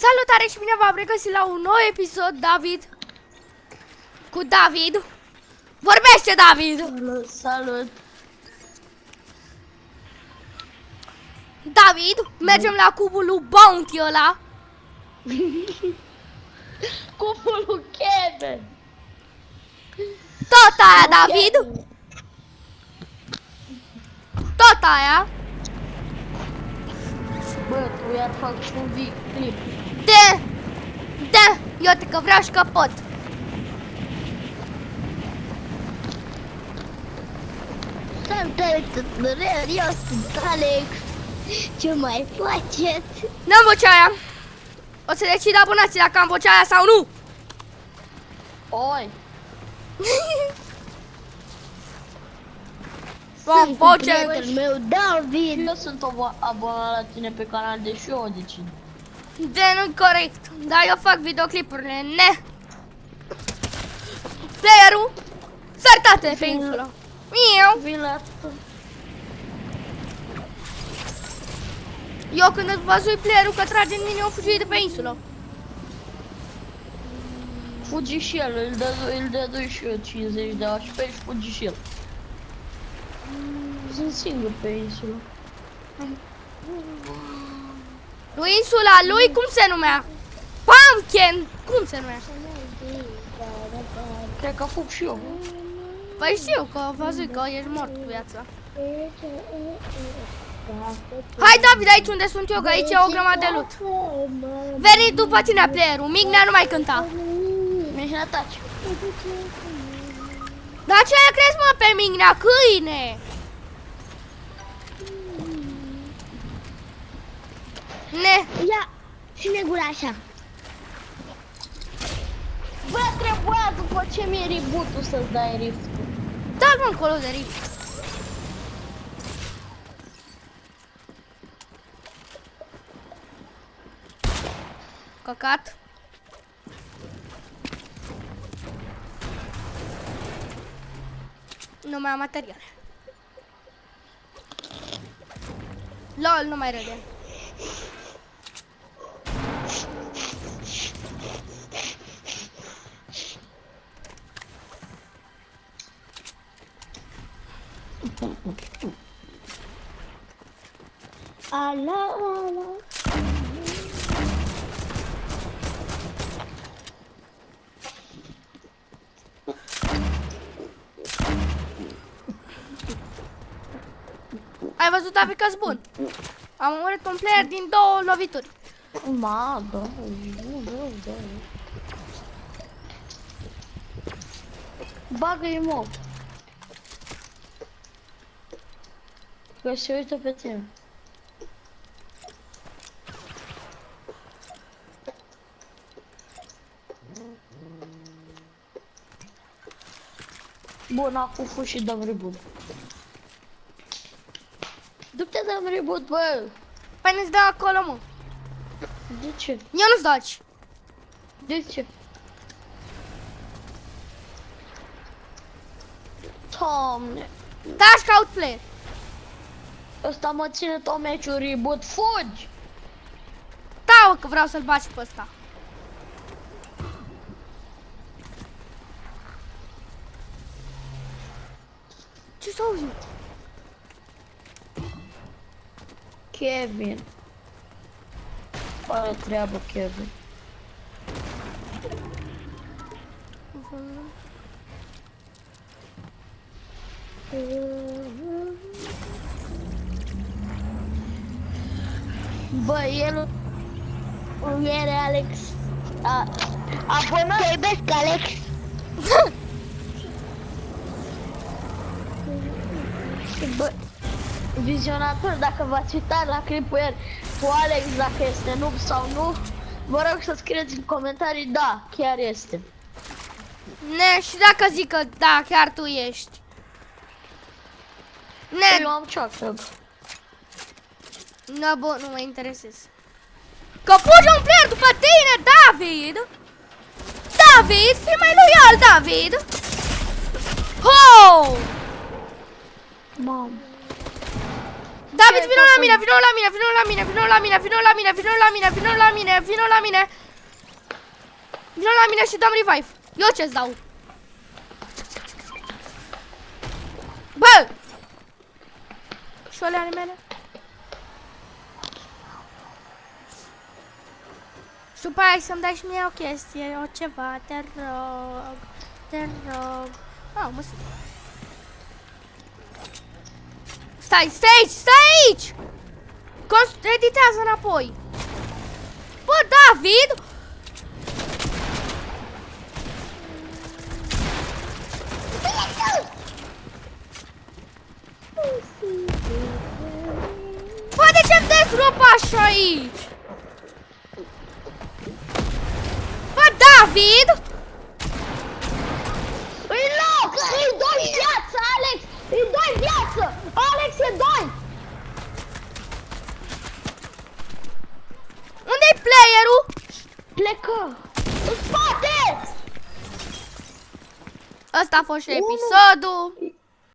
Salutare și bine v-am regăsit la un nou episod, David. Cu David. Vorbește, David! Salut! David, mergem la cubul lui Bounty ăla. Cupul lui Kevin! Tot aia, David. Tot aia. Bă, tu iar fac un clip. Eu te că vreau și că pot. Salutare tuturor, eu sunt Alex. Ce mai faceți? N-am vocea aia. O să decid abonații dacă am vocea aia sau nu. Oi! Am voce. Prietenul meu, David. Eu sunt abonat la tine pe canal, deși eu o decid. De nu-i corect. Dar eu fac videoclipurile, ne. Playerul. Sărtate pe insulă. Miau. Vin la... Eu când îți văzui playerul că trage în mine, o fugi de pe insulă. Fugi și el, îl dădui și eu 50 de HP și fugi și el. Sunt singur pe insulă. Lui insula lui, cum se numea? Pumpkin! Cum se numea? Cred că fug și eu. Păi știu că am văzut că ești mort cu viața. Hai, David, aici unde sunt eu, că aici e o grămadă de loot. Veni după tine, playerul. Mignea nu mai cânta. Mihnea, taci. Dar ce crezi, mă, pe Mignea, câine? Ne. Ia, ține gura așa. Bă, trebuia după ce mi-e reboot-ul să-ți dai rift-ul. Dă-l, mă, încolo de rift. Căcat. Nu mai am materiale. LOL, nu mai râde. Ala, ala. Ai văzut, David, că-s bun. Am omorât un player din 2 lovituri. Ma, da. Bagă-i mob. Că se uită pe tine. Bun, acum fu și dăm reboot. Du-te, dăm reboot, bă! Păi ne-ți dă acolo, mă. De ce? Eu nu-ți dau aici. De ce? Doamne! Dași caut player. Ăsta mă ține tot meciul reboot, fugi! Da, mă, că vreau să-l baci pe ăsta. Ce s-a auzit? Kevin. Fără treabă, Kevin. Bă, el e Alex. Abonat. Te iubesc, Alex. Bă, vizionator, dacă v-ați uitat la clipul ieri cu Alex, dacă este noob sau nu, vă rog să scrieți în comentarii, da, chiar este. Ne, și dacă zic că da, chiar tu ești. Ne, Eu am cioacă. da, bă, nu mă interesez. Că fuge un player după tine, David! David, fii mai loial, David! Ho! Mamă. David, vino la mine, vino la mine, vino la mine, vino la mine, vino la mine, vino la mine, vino la mine, vino la mine. Vino la mine și dăm revive. Eu ce-ți dau? Bă! Și alea ale mele? Și după aia să-mi dai și mie o chestie, o ceva, te rog. Te rog. Mă sunt. Stai, stai aici, stai aici! Editează înapoi. Bă, David! Bă, de ce-mi dezrup așa aici? Bă, David! Îi loc! Îi doi viață, Alex! Îi doi viață! Alex e doi! Unde-i playerul? Plecă! În spate! Ăsta a fost și episodul.